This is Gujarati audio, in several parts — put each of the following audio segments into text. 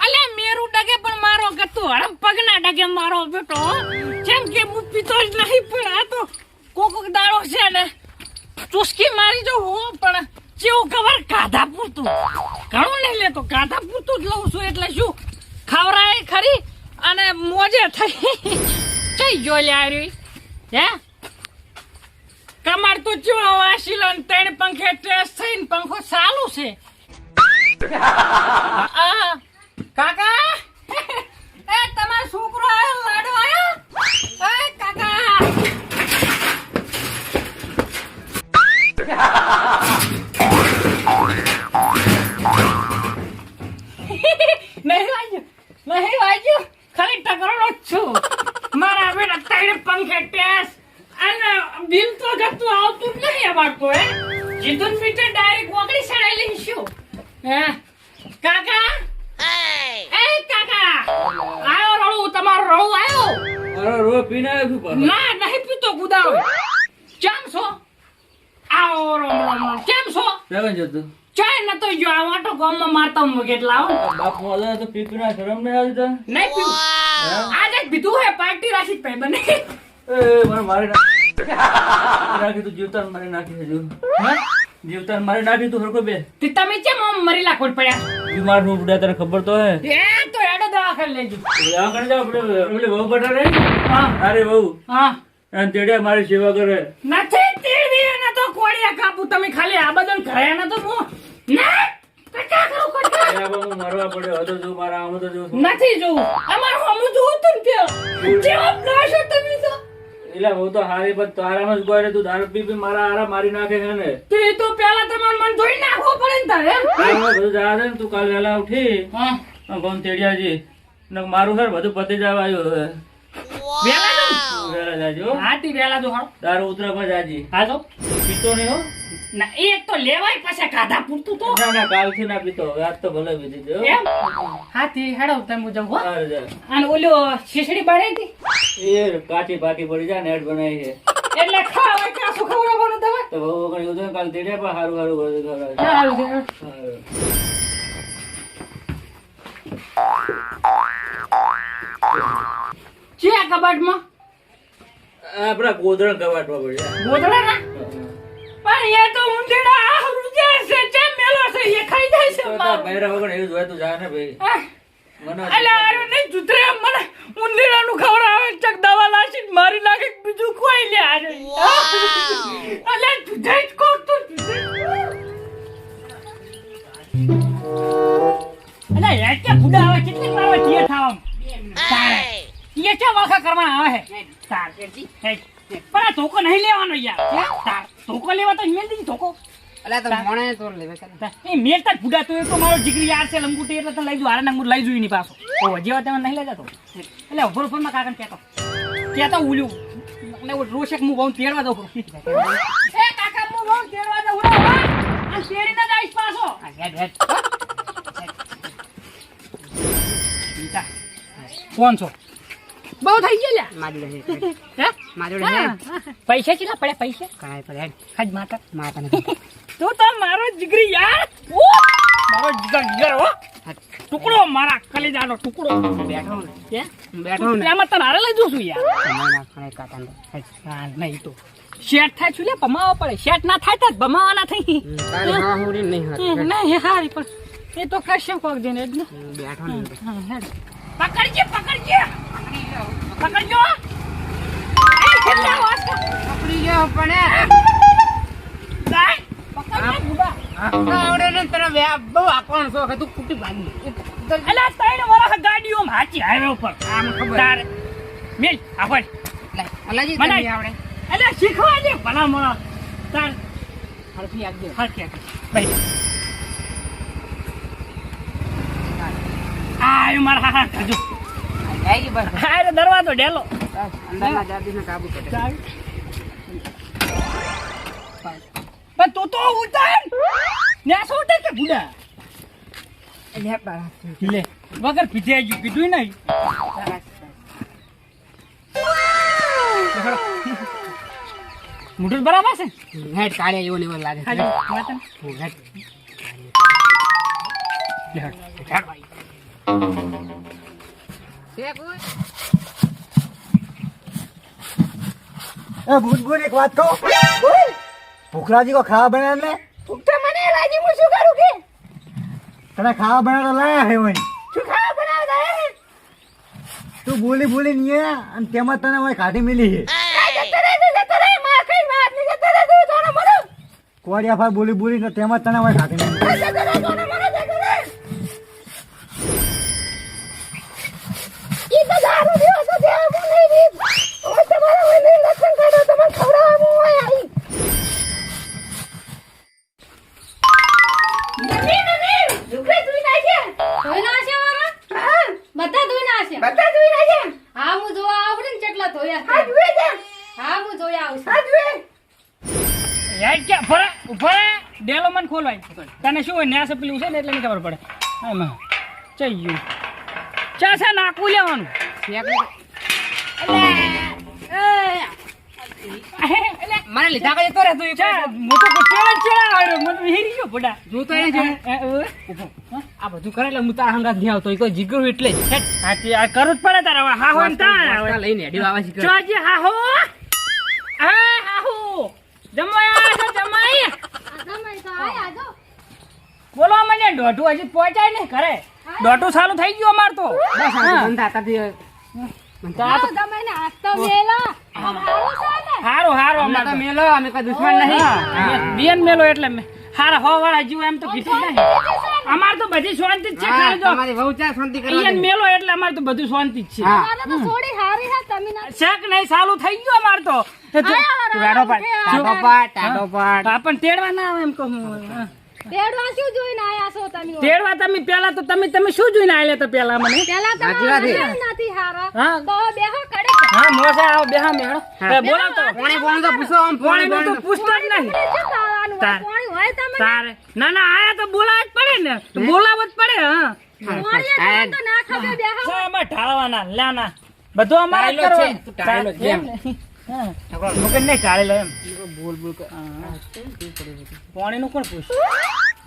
અલે મેરું ડગે પણ મારો ગતું હરમ પગના ડગે મારો બેટો જેમ કે હું પીતો જ નહીં પણ આ તો કોક દાડો છે ને ચુસ્કી મારી જો હો પણ જેવું ખબર ગાધા પૂરતું ઘણું નહીં લેતો ગાધા પૂરતું જ લઉં છું એટલે શું ખવરાય ખરી અને મોજે થઈ જઈ જો લે આરી હે કમર તો જો વાસીલો ને 3 પંખે ટેસ્ટ થઈને પંખો ચાલુ છે કાકા એ તમારો છોકરો આયો લાડો આયો એ કાકા નહીં વાગ્યો ખાલી ટકરાનો જ છું મારા બેટા 3 પંખે ટેસ્ટ અને બિલ તો ગતું આવતું જ નહીં અમારતો હે જીતુન મીટર ડાયરેક્ટ ઓગળી સડાયેલી શું હે કાકા એ કાકા આયો રળું તમારો રળું આયો અરે રો પીને આવ્યો છું પણ ના નહીં પીતો ગુદાળો કેમ છો આવો રળું કેમ છો કેમ જતો ચાય નતો જો આ વાટો ગામમાં મારતા હું કેટલા આવો બાપ મોલા તો પીપીના શરમ નહીં આવતી તો નહીં પીવું આજે જ પીધું હે પાર્ટી રાખી જ પઈ બને એ મને મારી નાખી તું જીવતાન મારી નાખી હજુ હે જીવતાન મારી નાખી તું હરકો બે તે તમે કેમ આમ મરી લાખોડ પડ્યા બીમાર હું બુડા તને ખબર તો હે એ તો એડો દવાખાને લેજો આ કરી જાવ આપણે બહુ બટા રે હા અરે બહુ હા અને તેડિયા મારી સેવા કરે નથી તીડી ન તો કોડિયા કાપુ તમે ખાલી આ બધું કરે ન તો હું ના કટા કરું કટા એ હું મરવા પડ્યો હતો જો મારા આમ તો જો નથી જોવું અમાર હમુ જોવું તું કે જેવા બ્લાશો તમે તો એલા બહુ તો હારી પણ તારામાં જ ગોરે તું દારૂ પી મારા આરા મારી નાખે છે ને તે તો પેલા તમાર મન ધોઈ નાખવો પડે ને તારે બધું જા દે ને તું કાલ વહેલા ઉઠી હા કોણ તેડિયાજી ને મારું સર બધું પતી જવા આવ્યું હવે વેલા જો વહેલા જાજો હાથી વેલા જો હાલો દારૂ ઉતરા પર જાજી હા જો પીતો નહીં હો ના એક તો લેવાય પછી કાઢા પૂરતું તો ના ના કાલથી ના પીતો હવે આજ તો ભલે પીધી દો એમ હાથી હેડો તમે જાવ હો હારે જા. અને ઓલો શીશડી બાળી હતી એ કાચી પાકી પડી જાય ને હેડ બનાવી છે એટલે ખાવા ક્યાં શું ખવડાવવાનું દવા તો બહુ વખત એવું થયું કાલ તેડિયા પણ હારું હારું બધું ખવડાવે છે. સારું છે હારું. છે આ કબાટમાં આપડા ગોધરા કવાટમાં પડ્યા ગોદડા ના પણ એ તો ઊંધેડા આ રૂજે છે ચમ મેલો છે એ ખાઈ જાય છે તો માર બહેરા વગર એવું જ હોય તું જા ને ભાઈ મને અલા આરો નહીં જુતરે મને ઊંધેડાનું ખવડાવે ચક દવા લાસી મારી નાખે બીજું કોઈ લે આરે અલા જુતરે જ કો તો અલા એ કે બુડા આવે કેટલી વાર આવે ટીએ થાવ તારે ટીએ ચા વાખા કરવાના આવે હે તાર હે પણ આ ધોકો નહીં લેવાનો યાર તાર ધોકો લેવા તો મેલ દીધી ધોકો અલા તો મોણે તો લેવે ચાલ એ મેલ તાર બુડા તો એ તો મારો જીગરી યાર છે લંગુટી એટલે તને લઈ જુ આરા નંબર લઈ જુઈ ની પાછો ઓ જેવા તમે નહીં લઈ જતો એટલે ઉભો ફોન માં કાકન કેતો ઉલ્યું ને ઓ રોશક મુ બહુ તેડવા દઉં એ કાકા મુ બહુ તેડવા દઉં આ તેડી ના જાઈશ પાછો હેડ હેડ કોણ છો બહુ થઈ ગયા લ્યા મારી રહે હે મારી રહે પૈસા કેટલા પડ્યા પૈસા કાય પર હેડ ખાજ માતા માતા ને તું તો મારો જીગરી યાર ઓ મારો જીગર હો ટુકડો મારા કલેજાનો ટુકડો બેઠો ને હે બેઠો ને આમાં તને હારે લઈ જઉં છું યાર તમારા ખાણે કાતા ને હા નહીં તો શેટ થાય છું લે ભમાવા પડે શેટ ના થાય તો ભમાવાના થઈ તારી હા હોરી નહીં હાથ નહીં હારી પણ એ તો કશે કોક જઈને જ ને બેઠો ને હા હેડ પકડજે પકડજો એ કેટલા વાસકા પકડી ગયો પણ જાય પકડજે બુડા આવડે ને તને બે બહુ આકોણ છો કે તું કુટી ભાગી અલા તઈને વરખ ગાડીઓ હાચી હાઈવે ઉપર આમ ખબર તારે મેલ આવડ અલાજી મને તને આવડે અલા શીખવા દે ભલા મોણા તાર હરફી આગળ હરખે ભાઈ આયો મારા હાથ કરજો આઈ બસ હારે દરવાજો ડેલો અંદરના જાદીને કાબુ કરે પણ તું તો ઉતાર ને સોટે કે બુડા લે બા લે વગર પીધે જ કીધું નહીં મોટર બરાબર છે હેડ કાળે એવો લેવલ લાગે ખાલી વાતન હેડ છે કોઈ? એ ભૂત એક વાત કહું ભૂખરાજી કો ખાવા બનાવે ને તો મને રાજી હું શું કરું કે તને ખાવા બનાવતા લાયા હે વળી શું ખાવા બનાવતા હે તું બોલી નહીં અને તેમાં તને વળી કાઢી મિલી છે કોડિયા ફાર બોલી ને તેમાં તને વળી કાઢી મિલી યાર ક્યાં ફરા ઉભા ડેલો મન ખોલવાય તને શું હોય ન્યાસ પેલું છે ને એટલે નહીં ખબર પડે આમાં ચઈ ગયું ચા છે નાખું લેવાનું મને લીધા કઈ તો રહેતું ચા મોટો ચેડા આવ્યો મને હેરી ગયો પડા જોતો એ છે આ બધું કરે એટલે હું તારા હંગાત નહીં આવતો કોઈ જીગરું એટલે જ હાથી આ કરવું જ પડે તારે હા હો તા લઈને હેડી આવા છે ચોજી હા હો હા હો જમાયા છે જમાઈ બોલો મને દોઢું હજી પહોંચાય નહીં ઘરે દોઢું સાલું થઈ ગયું અમાર તો હારો હારો અમે અમાર તો તો મેલો અમે કોઈ દુશ્મન નહીં બેન મેલો એટલે મેં હારા હો વાળા જીવ એમ તો કીધું નહીં અમાર તો બધી શાંતિ જ છે હા, ખાલી જો તમારી વહુ ચા શાંતિ કરવા અહીંયા દે. મેલો એટલે અમાર તો બધું શાંતિ જ છે હા. શેક નહીં સાલું થઈ ગયું અમાર તો તું ટાઢો પાડ, ટાઢો પાડ, ટાઢો પાડ. પણ તેડવા ના આવે એમ કહું હા. તેડવા તમે પેલા તો તમે શું જોઈને આયેલા હતા પેલા મને હા હા મોસે આવો બેહા મેળો હા. બોલાવતો પોણી પોણી તો પૂછો આમ પાણી પોણી તો પોણી તો. પૂછતો જ નહીં તારે ના ના આયા તો બોલાવ જ પડે ને તો બોલાવ જ પડે હા આમાં ઢાળવાના લાના બધું અમારે જ ટાળેલો છે, કરવાનું. તું ટાળેલો જ જેમ. હા. મુકેશ નહીં ટાળેલો એમ બોલ બોલ કર. પાણીનું કોણ પૂછ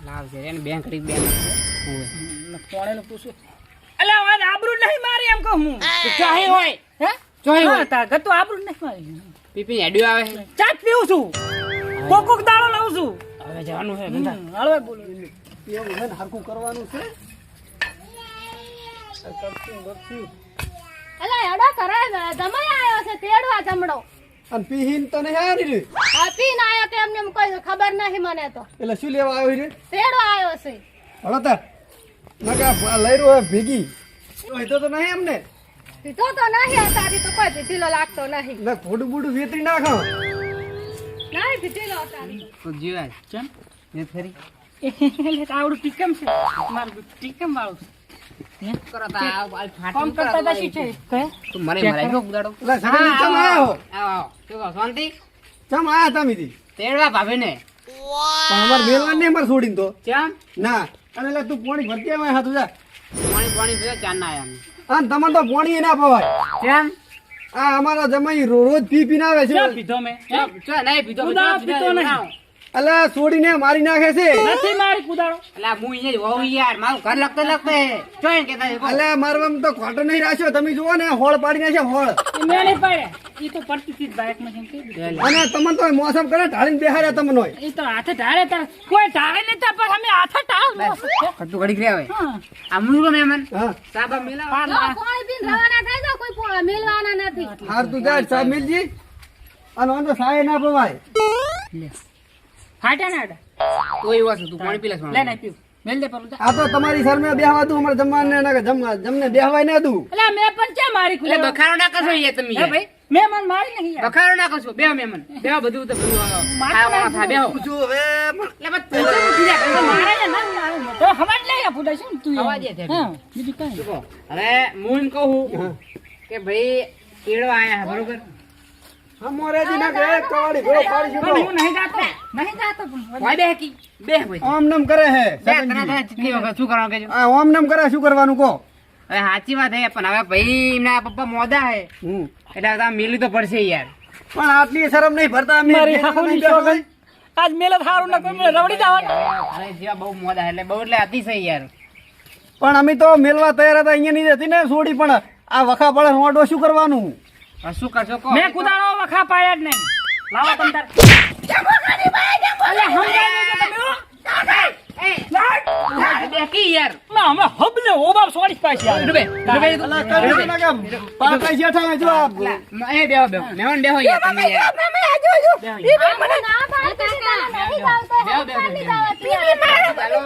લાવ છે એને બેંક કરી બેંક પાણીનું પૂછું અલ્યા હવે આબરૂ નહીં મારી એમ કહું હું ચાહી હોય હે ચાહી હા હોય તા ગતો આબરૂ નહીં મારી પીપી હેડ્યું આવે છે. ચા જ પીવું છું કોક દાડો લઉં છું હવે જવાનું છે હળવે બોલો એવું છે ને હરખું કરવાનું છે અને પીહીન તો નહીં આવ્યો ને ખબર નહીં મને તો એટલે શું લેવા આવ્યો રે તેડો આવ્યો છે હળો તાર નકા લઈ રહ્યો ભેગી તો નહીં એમને પીધો તો નહીં અત્યારે તો કોઈ પીધેલો લાગતો નહીં ના ફોડું બુડું વેતરી નાખો નહીં પીધેલો અત્યારે તો જીવા કેમ ને ફરી એટલે આવડું ટીકમ છે મારું ટીકમ વાળું છે કરો તા આ ફાટી કામ કરતા હતા શું છે કહે તું મને મરાઈ ગયો ઉડાડો એટલે સગન ચમ આયો આવો શું કહો શાંતિ ચમ આયા તમે થી તેડવા ભાભીને પણ અમાર મેલવાન ને અમાર છોડીને તો કેમ ના અને એટલે તું પોણી ભરતી આવ્યા હતું જા પાણી પાણી પીવા ચાર ના આયા અને તમને તો પોણી ના પવાય કેમ આ અમારા જમાઈ રોજ પી પીને આવે છે ક્યાં પીધો મેં હે? ચો નહીં પીધો કુદાળો પીતો નહીં. એટલે છોડીને મારી નાખે છે નથી મારી કુદાળો એટલે હું અહીંયા હોઉં યાર મારું ઘર લગતે લગતે જોઈને કેતા છે, એટલે મારવામાં તો ખોટો નહીં રાખ્યો તમે જુઓ ને હોળ પાડી નાખે હોળ એ મેં નહીં પાડે એ તો પડતી હતી બાઇક માં જેમ કહી દીધું. અને તમને તો મોસમ કરે ઢાળીને બેહાડ્યા તમને એ તો હાથે ઢાળે તાર કોઈ ઢાળે નહીં તાર પર અમે હાથે ઢાળ ખટ્ટુ ઘડી રહ્યા હોય હા. આ મુંગળો મહેમાન હા સાબા મેલા પાર લા. પાણી પીને રવાના થઈ જાવ કોઈ મેલવાના નથી હાર તું જા સાહેબ મિલજી અને ઓન તો સાય ના પવાય ફાટ્યા ને આડા. તો એવા છે તું પાણી પી લેસ લે નહીં પીવું મેલ દે પેલું જા. આ તો તમારી શરમે બેહવા દઉં અમારે જમવાને ના જમને બેહવાય ના દઉં એટલે મેં પણ ક્યાં મારી એટલે કુદાળો બખારો ના કરશો યાર તમે હે યાર. ભાઈ મેં મને મારી નહીં યાર. બખારો ના કરશો બેહો મહેમાન બેહો બધું તો બધું ખાવા થાય બેહો પૂછું હવે એટલે બસ તું તો ઉઠી જા તો મારે ને ના મારે તો હવા જ લઈ આપું શું તું હવા જ છે. હા બીજું કઈ શું કહો? હવે હું એમ કહું કે ભાઈ કેળવા આયા બરોબર મોરેજી ના કે કવાડી ઘોડો પાડી પણ દીધો હું નહીં જાતો પણ વાય બે કી બે ભાઈ ઓમ નમ કરે હે બે તને થાય કેટલી વખત શું કરવાનું કેજો આ ઓમ નમ કરે શું કરવાનું કહો હવે સાચી વાત હે પણ હવે ભાઈ એમના પપ્પા મોદા હે હમ. એટલે તમે મિલી તો પડશે યાર પણ આટલી શરમ નહીં ભરતા અમે મારી બે જણા હાહુની નહીં બેઠા શોખ. આજ મેલે થારું ન કોઈ મને રવડી જવાનું અરે જેવા બહુ મોદા એટલે બહુ એટલે અતિશય યાર પણ અમે તો મેલવા તૈયાર હતા અહીંયા નહીં જતી ને છોડી પણ આ વખા પડે રોડો શું કરવાનું શું કરશો કહો મેં કુદાડો વખા પાડ્યા જ નહીં લાવો તમ તાર અલે સમજાય કે તમે દેખી યાર ના અમે હબને ઓબાર સોડી પાછી આવે ડૂબે પાકા જેઠા જો આ એ બેહો મહેમાન બેહો યાર તમે યાર મને ના પાડતી હતી, તને નથી ભાવતો, હપ્તાની દાવત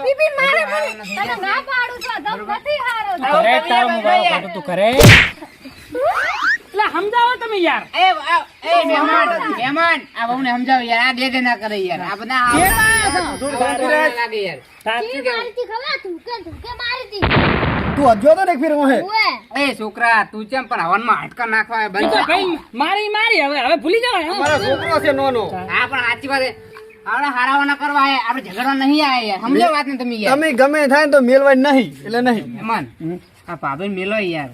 બીબી મારે મને તને ના પાડું છું, ધમ નથી હારો કરે તારો મોબાઈલ તું કરે એટલે સમજાવો તમે યાર એ મહેમાન આ બહુને સમજાવ યાર આ દે ના કરે યાર આ બધા લાગે યાર ઈ મારતી ખબર તું મારતી તું અજો તો દેખ ફિર ઓહે ઓએ એ છોકરા તું ચમ પણ હવનમાં હાડકા નાખવા ઈ તો બંધ કઈ મારી હવે ભૂલી જાવ મારા છોકરો છે નોનો હા પણ સાચી વાત આપણે હારાવાના કરવા આયા આપણે ઝઘડવા નહીં આયા યાર સમજો વાત ને તમે યાર તમે ગમે થાય ને તો મેલવા નહીં એટલે નહીં મહેમાન આ ભાભી મેલો યાર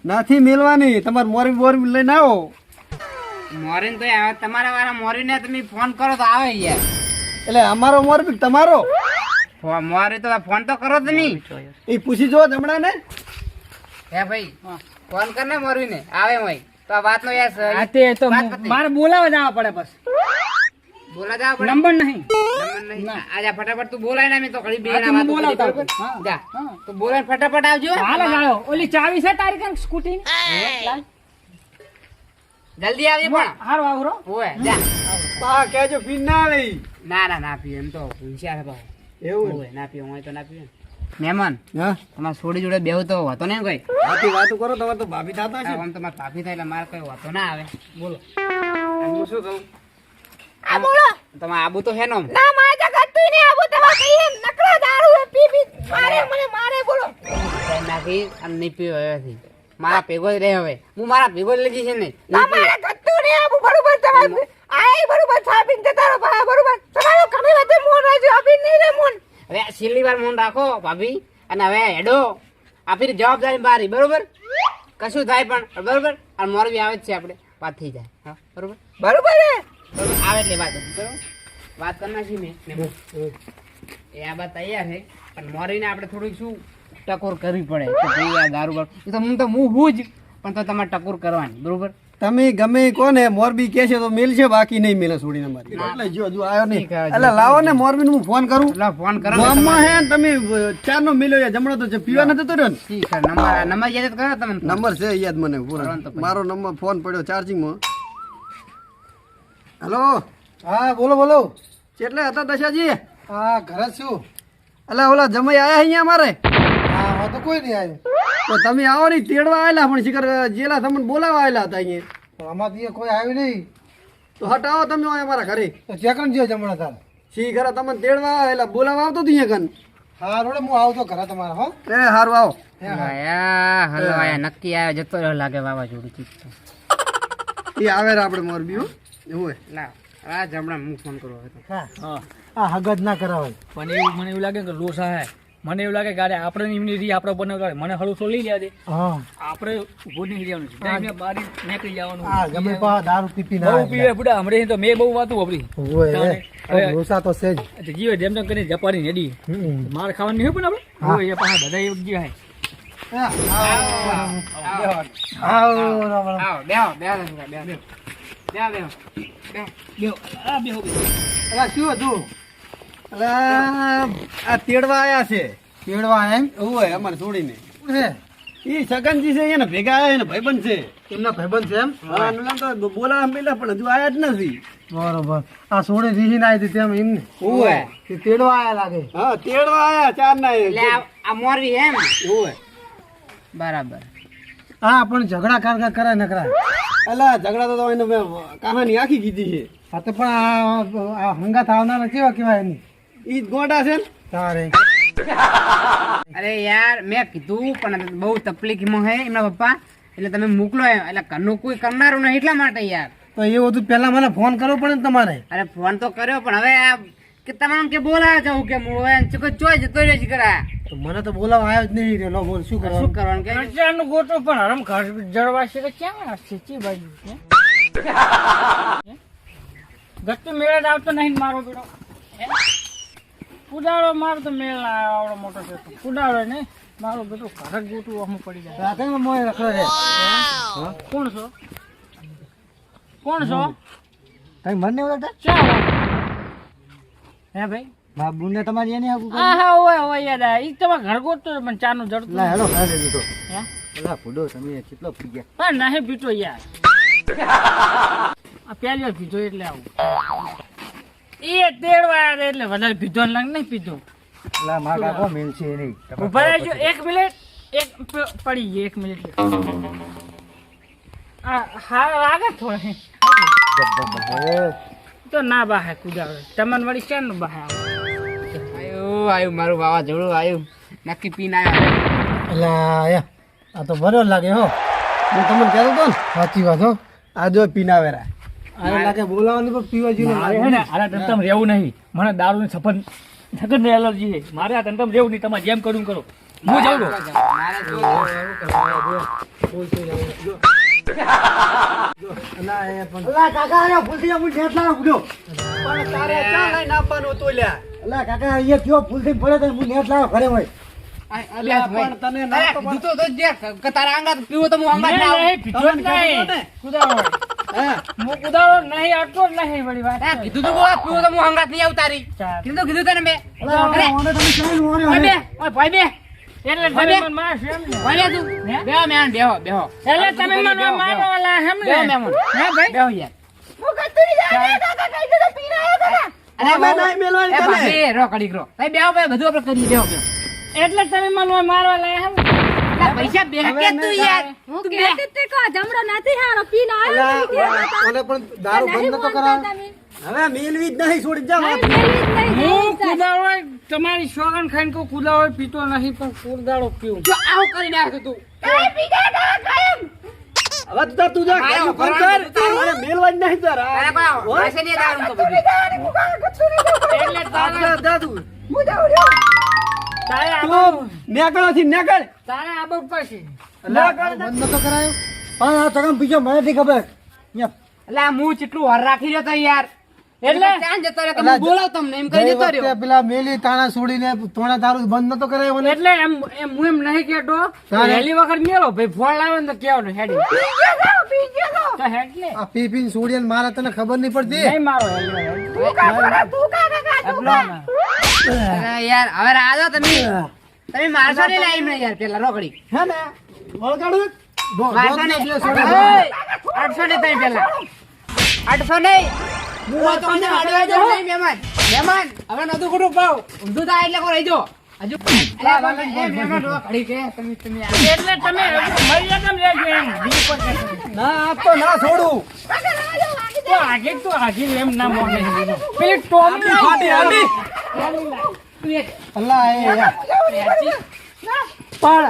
નથી મેલવાની તમારે મોરી બોરી લઈને આવો મોરીન તો આવે તમારા વાળા મોરીને તમે ફોન કરો તો આવે યાર એટલે અમારો મોરબી તમારો મોરી તો ફોન તો કરો તમે એ પૂછી જો જમણા ને હે ભાઈ ફોન કર ને મોરીને આવે હોય તો આ વાત નો યાર આ તે તો મારે બોલાવા જવા પડે બસ બોલા જાવ પડે નંબર નહીં નંબર નહીં આજા ફટાફટ તું બોલાય ને અમે તો ઘડી હા, તો હું બોલાવતા બરોબર હા. જા તો બોલાય ફટાફટ આવજો હાલો જાઓ ઓલી ચાવી છે તારી કાન સ્કૂટી જલ્દી આવજે પણ હારો આવરો ઓય જા પા કેજો પીન ના આવે ના પીએ એમ તો હોશિયાર છે ભાઈ એવું ઓય ના પીએ હોય તો ના પીએ મહેમાન હા તમારે છોડી જોડે બેહું તો હતો ને કોઈ આથી વાતો કરો તમારે તો ભાભી થતા છે આમ તમારે પાપી થાય એટલે મારે કોઈ વાતો ના આવે બોલો હું શું કહું આ બોલો તમે આબુ તો હે નો ના મારે જગત તું ને આબુ તમાર કહીએ નકરો દારૂ હે પી મારે બોલો નાખી અને નહીં પીવો હવેથી મારા ભેગો જ રહે હવે હું મારા ભેગો જ લઈ જઈશ ને ના મારે ગત્તુ ને આબુ બરોબર તમારે આય બરોબર છાપીન જતારો બરોબર તમારો કમે વધે મોન રાજો આપી નહીં રે મોન હવે આ છેલ્લી વાર મન રાખો ભાભી અને હવે હેડો આપી જવાબદારી મારી બરોબર કશું થાય પણ બરોબર અને મોરબી આવે જ છે આપણે વાત થઈ જાય હા બરોબર બરોબર હે બરોબર આવે એટલે વાત બરોબર વાત કરના છીએ મેં એ આ વાત તૈયાર છે પણ મોરીને આપણે થોડીક શું ટકોર કરવી પડે કે ભાઈ આ દારૂ બારૂ એ તો હું જ પણ તો તમારે ટકોર કરવાની બરોબર તમે ગમે કોને મોરબી કે છે તો મેલ છે બાકી નહીં મેલે છોડીને મારી એટલે જો હજુ આવ્યો નહીં એટલે લાવો ને મોરબી હું ફોન કરું એટલે ફોન કરો ગામમાં હે ને તમે ચાર નો મિલ્યો છે જમણો તો છે પીવા નથી તો રહ્યો ને ઠીક છે નંબર યાદ કરો તમે નંબર છે યાદ મને પૂરો કરો ને તો પછી. મારો નંબર ફોન પડ્યો ચાર્જિંગમાં હેલો હા બોલો કેટલે હતા દશાજી હા ઘરે છું અલા ઓલા જમાઈ આયા અહીંયા મારે હા તો કોઈ નહીં આવ્યું તો તમે આવો નહીં તેડવા આવેલા પણ શિખર જેલા તમને બોલાવા આવેલા હતા અહીંયા આમાંથી કોઈ આવ્યું નહીં તો હટાવો તમે અમારા ઘરે તો ચેકન જો જમણા તાર શિખર તમને તેડવા આવેલા બોલાવા આવતો તું અહીંયા કન હા રોડે હું આવતો ઘરે તમારા હો એ હારું આવો આયા હલો આયા નક્કી આયા જતો રહ્યો લાગે વાવાઝોડું ચીક એ આવે રે આપણે મોરબી હો એવું હે લાવ આ જમણા હું ફોન કરું હવે તો. આ હગત ના કરાવાય પણ એવું મને એવું લાગે કે લોસા હે મને એવું લાગે કે આપણે એમની રી આપણે બનાવતા મને હળું તો લઈ લેવા દે હા આપણે ઉભો નીકળી જવાનું છે ટાઈમે બહાર નીકળી જવાનું આ ગમે પા દારૂ પીપી બહુ પીવે બુડા હમણાં તો મેં બહુ વાતું વાપરી ઓય રોસા તો છે જ જીવે જેમ તેમ કરીને જપારી હેડી માર ખાવાનું નહીં હોય પણ આપણે એ પાછા બધા એક જીવે આવો બેહો બેહો અલા શું હતું અલા આ તેડવા આયા છે તેડવા એમ ઓય અમારે છોડીને ઈ સગનજી છે એને ભેગા આયા એને ભાઈબંધ છે એમના ભાઈબંધ છે એમ હા નલામ તો બોલાવા મેલા પણ હજુ આયા જ નથી બરોબર આ સોડે રીહીને આવી હતી તેમ એમને ઓય તે તેડવા આયા લાગે હા તેડવા આયા ચાર ના એટલે આ મોરવી એમ ઓય બરાબર હા પણ ઝઘડા કરાય ન કરાય અલા ઝઘડા તો એને મેં કહાની આખી કીધી છે હા તો પણ આ હંગાત આવનારા કેવા કેવાય એની ઈ જ ગોડા છે ને તારે અરે યાર મેં કીધું પણ બહુ તકલીફમાં હે એમના પપ્પા એટલે તમે મોકલો એમ એટલે ઘરનું કોઈ કરનારું નહીં એટલા માટે યાર તો એવું હતું પેલા મને ફોન કરવો પડે ને તમારે અરે ફોન તો કર્યો પણ હવે આ કે તમામ કે બોલાવે જવું કે હું ચોય જતો રહ્યો છે કરા તો મને તો બોલાવા આવ્યો જ નહીં રહ્યો બોલ શું શું કરવાનું કે ખર્ચાનું ગોતો પણ હરમ ઘર જળવા છે કે ક્યાં છે ચી બાજુ છે ગત્તુ મેળા જ આવતો નહીં મારો બેડો કુદાડો મારો તો મેળ ના આવે આવડો મોટો છે તો. કુદાડો ને મારો બેટો ઘર જ ગોટું અમુક પડી જાય. રાતે મોય રખડે છે કોણ છો? કોણ છો? કઈ મન નહીં ઓળખતા ચાલો. હે ભાઈ? બાબુને તમારી એની આગુ હા હા ઓય યાદ આ ઈ તમારા ઘર ગોતતો હતો પણ ચાનું જડતું લા હેલો ખાઈ લીધો હે? એલા ફૂડો તમે કેટલો પી ગયા પણ નહીં પીતો યાર. આ પહેલી વાર પીધો એટલે આવું. એ તેડવા આવ્યા એટલે વધારે પીધો ને નહીં પીધો. લા માં કાકો મેલ છે નહીં ઉભા રહેજો 1 મિનિટ. પડી ગઈ 1 મિનિટ. હા લાગે થોડી તો ના બાહે કુદાવે તમને વળી ક્યાં નું બાહે આવે? આયું મારું વાવાઝોડું આયું નક્કી પીને આવ્યો એલા આ તો બરો લાગે હો હું તમને કહેતો તો ને સાચી વાત હો આ જો પીનાવેરા અરે લાગે બોલાવાની પણ પીવા જેવું મારે હે ને આના ધંધામાં રહેવું નહીં. મને દારૂની સખત એલર્જી છે. મારે આ ધંધામાં રહેવું નહીં. તમારે જેમ કરવું કરો. હું જાઉં છું. અલા કાકા અરે ફૂલથી હું નેટલા ઉડ્યો પણ તારે ચા લઈને આપવાનું તો લ્યા અલા કાકા અહીંયા કયો ફૂલથી પડે તો હું નેટલા ઘરે હોય પણ તને ના તો તારા આંગા પીવો તો હું આંગા ના આવું. નહીં, પીધો જ નહીં. કુદાવો. હા હું કુદાવો નહીં, આટલો જ નહીં વળી વાત. કીધું તો બોલ, પીવો તો હું આંગા નહીં આવું તારી. ચાલ. કીધું તને મેં. અલા અરે, ઓને તમે ચાલ ઓને ભાઈ બે, ઓય ભાઈ બે. એટલે તમે ભાઈ, મને મારશો એમ ને? ભાઈ બે તું. હે? બેહો મેહણ, બેહો, બેહો. એટલે તમે મને મારવાવાળા એમ ને? બેહો મેહણ. હે ભાઈ? બેહો યાર. હું કતું નહીં જાવે કાકા કઈ દીધો પીને આવ્યો કાકા અરે અમે નહીં મેલવાની એ તને. ભાઈ, રો કડીક રો. ભાઈ બેહો, ભાઈ, બધું આપણે કરીએ, બેહો, બેહો. એટલે તમે મને મારવાલા એમ ને? અલા, પૈસા બે કે તું યાર. હું કહેતી તે કો જમરો નથી હારો પીને આવ્યો અલા, તમે ઓને પણ દારૂ બંધ નતો કરાવ હવે મેલવી જ નહીં છોડી જા હું કુદાવો તમારી સોગન ખાઈને કહું કુદાવો પીતો નહીં પણ કુદાડો પીવું. જો આવું કરીને આવ્યો તું. હવે તું જા મારો કાજુ ભરવાનું કર તારું. મને મેલવા જ નહીં તારા તારે કોઈ પાસે નહીં દારૂ તો બધું. એટલે તારે જા તું તારે તું આબુ- નેકળ થી નેકળ તારે આબુ પડશે. બંધ નતો કરાયો પણ આ તકમ બીજો મને નથી ખબર અલા, હું કેટલું હર રાખી રહ્યો તો યાર. એટલે ચાંદ જતો રહ્યો તો હું બોલાવ તમને એમ કરી જતો રહ્યો. પેલા મેલી તાણા છોડીને તોણા દારૂ બંધ નતો કરાયો મને એટલે એમ હું એમ નહીં કેતો તારે? પહેલી વખત મેલો ભાઈ ફોન લાવે ને તો કેવાનું હેડી તો હેડ લે આ પી પીને છોડીને મારા તને ખબર નહીં પડતી નહીં મારો અરે યાર, હવે રાજો તમે. તમે મારશો નહીં લાઈમ ને યાર પેલા રોકડી. હે ને વળગાડું મારશો નહીં. ઓય, 800 નહીં તમે પેલા. 800 નહીં. હું તો તમને અડવા જાઉં નહીં, મહેમાન. મહેમાન, હવે નતું ખોટું પાવ. ઊંધું થાય એટલે કોઈ રહી જાઓ. હજુ અલા, એ મહેમાન રોકડી કે તમે આ. એટલે તમે મર્યાદામાં રહેજો એમ બીજું કોઈ કહેતું. ના આપતો ના છોડું તો આગે એમ ના મોને પેલી ટોમી ફાટી હાલી. અલ્લા એ યાર. પણ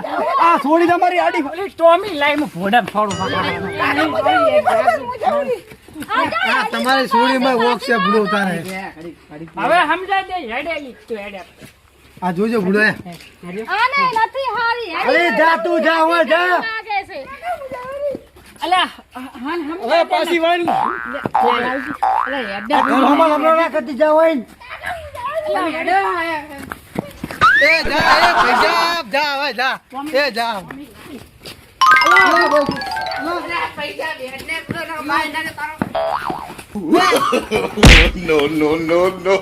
આ છોડી તમારી આડી પેલી ટોમી લાઈમાં ભોડા ફોડું આ તમારી છોડીમાં વોક છે ભૂડો ઉતારે હવે સમજાય દે હેડેલી તું હેડે આ જોજો ભૂડો હે આને નથી હારી અરે જા તું જા હવે જા લાગે છે અલા હા હવે પાછી વળી અલા ઘર હમણાં હમણાં ના કરતી જા હોય ને. એ જા એ પૈસા જા હવે જા એ જા પૈસા બેઠને પૂરો બાય ના તારો. no, no, no.